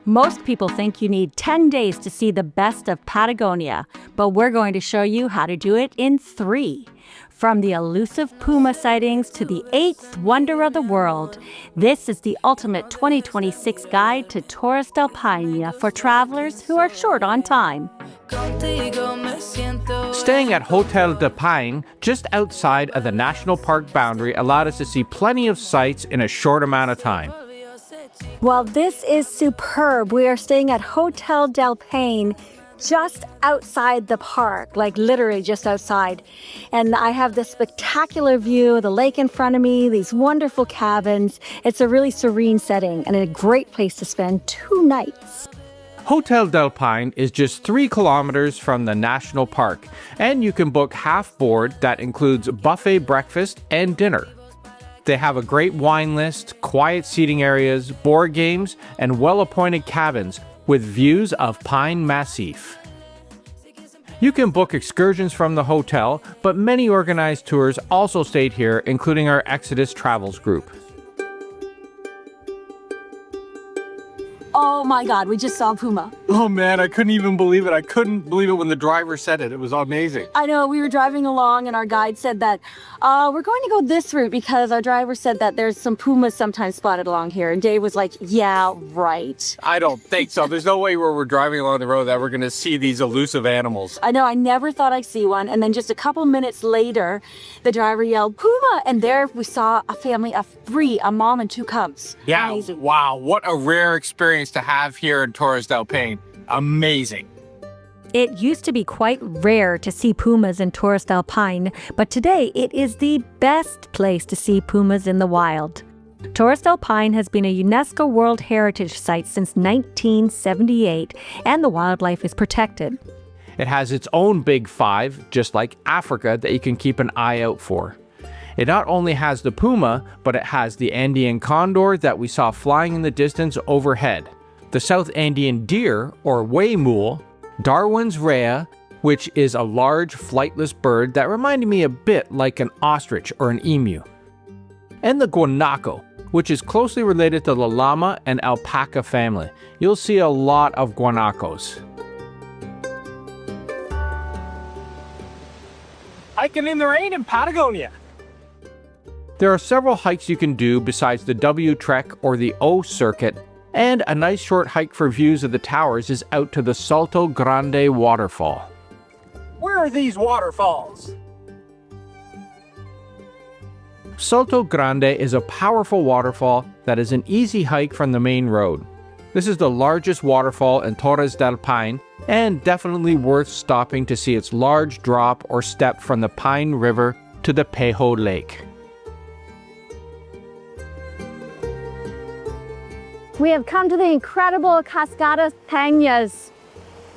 Most people think you need 10 days to see the best of Patagonia, but we're going to show you how to do it in 3. From the elusive Puma sightings to the 8th wonder of the world, this is the ultimate 2026 guide to Torres del Paine for travelers who are short on time. Staying at Hotel del Paine, just outside of the national park boundary, allowed us to see plenty of sights in a short amount of time. Well, this is superb. We are staying at Hotel del Paine, just outside the park, like literally just outside. And I have this spectacular view of the lake in front of me, these wonderful cabins. It's a really serene setting and a great place to spend 2 nights. Hotel del Paine is just 3 kilometers from the national park, and you can book half board that includes buffet breakfast and dinner. They have a great wine list, quiet seating areas, board games, and well-appointed cabins with views of Pine Massif. You can book excursions from the hotel, but many organized tours also stayed here, including our Exodus Travels group. Oh my God, we just saw Puma. Oh man, I couldn't even believe it. I couldn't believe it when the driver said it. It was amazing. I know, we were driving along and our guide said that we're going to go this route because our driver said that there's some Pumas sometimes spotted along here. And Dave was like, yeah, right. I don't think so. There's no way where we're driving along the road that we're going to see these elusive animals. I know, I never thought I'd see one. And then just a couple minutes later, the driver yelled, Puma! And there we saw a family of 3, a mom and 2 cubs. Yeah, amazing. Wow, what a rare experience to have here in Torres del Paine. Amazing. It used to be quite rare to see pumas in Torres del Paine, but today it is the best place to see pumas in the wild. Torres del Paine has been a UNESCO World Heritage Site since 1978, and the wildlife is protected. It has its own Big 5, just like Africa, that you can keep an eye out for. It not only has the puma, but it has the Andean condor that we saw flying in the distance overhead, the South Andean deer, or waymule, Darwin's rhea, which is a large flightless bird that reminded me a bit like an ostrich or an emu, and the guanaco, which is closely related to the llama and alpaca family. You'll see a lot of guanacos. Hiking in the rain in Patagonia. There are several hikes you can do besides the W Trek or the O Circuit, and a nice short hike for views of the towers is out to the Salto Grande waterfall. Where are these waterfalls? Salto Grande is a powerful waterfall that is an easy hike from the main road. This is the largest waterfall in Torres del Paine, and definitely worth stopping to see its large drop or step from the Pine River to the Pejo Lake. We have come to the incredible Cascadas Peñas.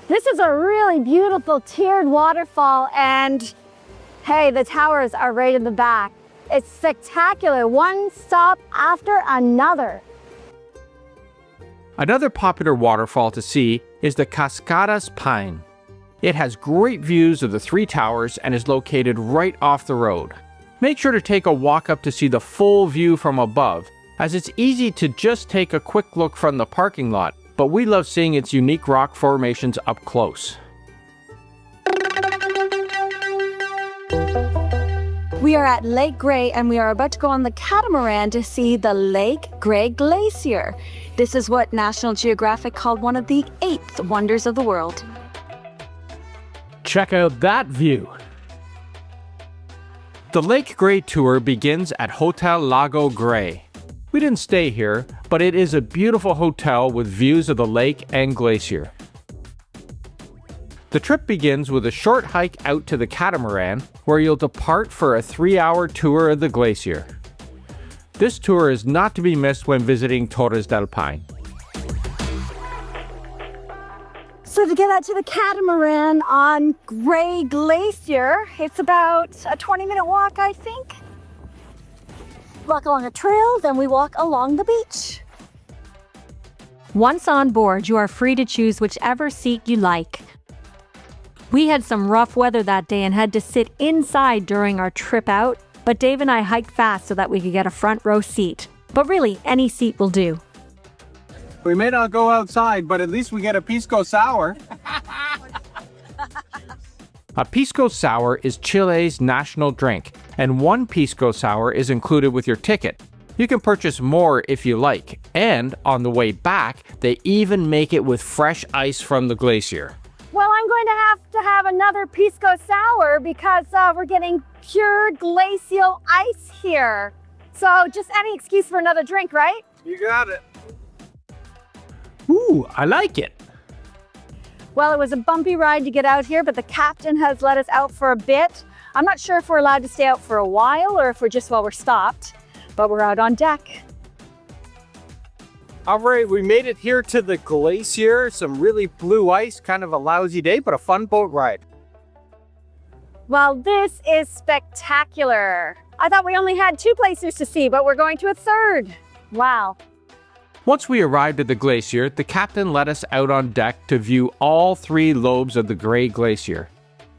This is a really beautiful tiered waterfall, and hey, the towers are right in the back. It's spectacular, one stop after another. Another popular waterfall to see is the Cascadas Pine. It has great views of the 3 towers and is located right off the road. Make sure to take a walk up to see the full view from above, as it's easy to just take a quick look from the parking lot, but we love seeing its unique rock formations up close. We are at Lake Gray and we are about to go on the catamaran to see the Lake Gray Glacier. This is what National Geographic called one of the 8th wonders of the world. Check out that view. The Lake Gray tour begins at Hotel Lago Gray. We didn't stay here, but it is a beautiful hotel with views of the lake and glacier. The trip begins with a short hike out to the catamaran, where you'll depart for a 3-hour tour of the glacier. This tour is not to be missed when visiting Torres del Paine. So to get out to the catamaran on Gray Glacier, it's about a 20-minute walk, I think. Walk along a trail, then we walk along the beach. Once on board, you are free to choose whichever seat you like. We had some rough weather that day and had to sit inside during our trip out, but Dave and I hiked fast so that we could get a front row seat. But really, any seat will do. We may not go outside, but at least we get a Pisco sour. A Pisco sour is Chile's national drink, and one Pisco sour is included with your ticket. You can purchase more if you like, and on the way back, they even make it with fresh ice from the glacier. Well, I'm going to have another Pisco sour because we're getting pure glacial ice here. So just any excuse for another drink, right? You got it. Ooh, I like it. Well, it was a bumpy ride to get out here, but the captain has let us out for a bit. I'm not sure if we're allowed to stay out for a while or if we're just while we're stopped, but we're out on deck. All right, we made it here to the glacier. Some really blue ice, kind of a lousy day, but a fun boat ride. Well, this is spectacular. I thought we only had 2 glaciers to see, but we're going to a 3rd. Wow. Once we arrived at the glacier, the captain let us out on deck to view all 3 lobes of the Great Glacier.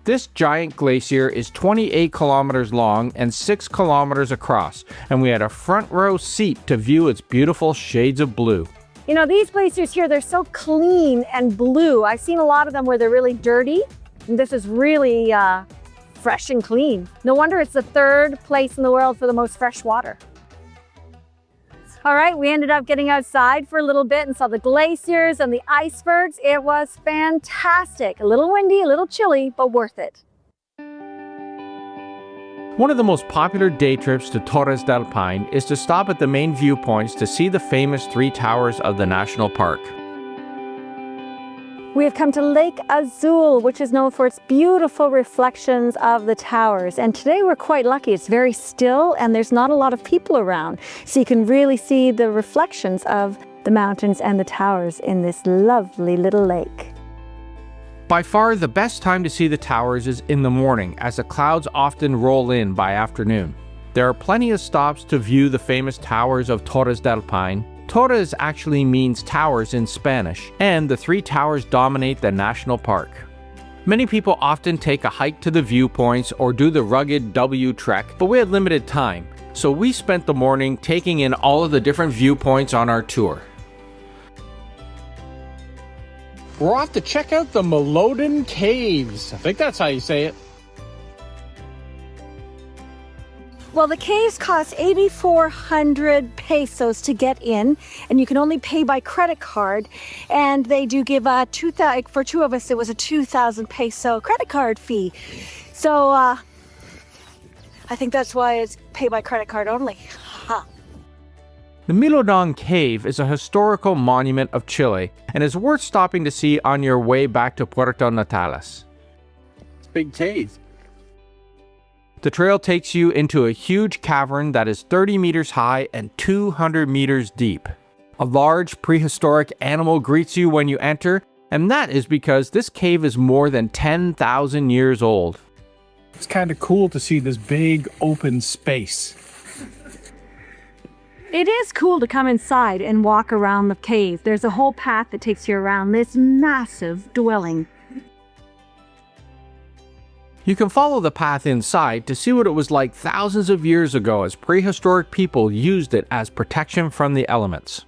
This giant glacier is 28 kilometers long and 6 kilometers across, and we had a front row seat to view its beautiful shades of blue. You know, these glaciers here, they're so clean and blue. I've seen a lot of them where they're really dirty. And this is really fresh and clean. No wonder it's the 3rd place in the world for the most fresh water. All right, we ended up getting outside for a little bit and saw the glaciers and the icebergs. It was fantastic. A little windy, a little chilly, but worth it. One of the most popular day trips to Torres del Paine is to stop at the main viewpoints to see the famous 3 towers of the national park. We have come to Lake Azul, which is known for its beautiful reflections of the towers. And today we're quite lucky. It's very still and there's not a lot of people around. So you can really see the reflections of the mountains and the towers in this lovely little lake. By far the best time to see the towers is in the morning, as the clouds often roll in by afternoon. There are plenty of stops to view the famous towers of Torres del Paine. Torres actually means towers in Spanish, and the 3 towers dominate the national park. Many people often take a hike to the viewpoints or do the rugged W trek, but we had limited time, so we spent the morning taking in all of the different viewpoints on our tour. We're off to check out the Milodon Caves. I think that's how you say it. Well, the caves cost 8,400 pesos to get in, and you can only pay by credit card. And they do give a 2,000, for 2 of us, it was a 2,000 peso credit card fee. So I think that's why it's pay by credit card only. Huh. The Milodon Cave is a historical monument of Chile and is worth stopping to see on your way back to Puerto Natales. It's big cave. The trail takes you into a huge cavern that is 30 meters high and 200 meters deep. A large prehistoric animal greets you when you enter, and that is because this cave is more than 10,000 years old. It's kind of cool to see this big open space. It is cool to come inside and walk around the cave. There's a whole path that takes you around this massive dwelling. You can follow the path inside to see what it was like thousands of years ago as prehistoric people used it as protection from the elements.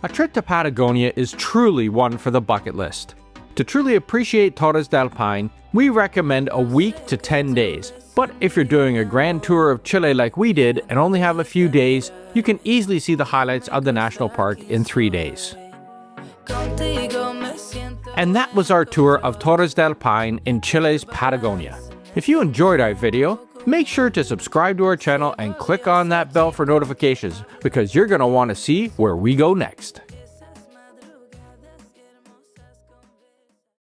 A trip to Patagonia is truly one for the bucket list. To truly appreciate Torres del Paine, we recommend a week to 10 days. But if you're doing a grand tour of Chile like we did and only have a few days, you can easily see the highlights of the national park in 3 days. And that was our tour of Torres del Paine in Chile's Patagonia. If you enjoyed our video, make sure to subscribe to our channel and click on that bell for notifications because you're going to want to see where we go next.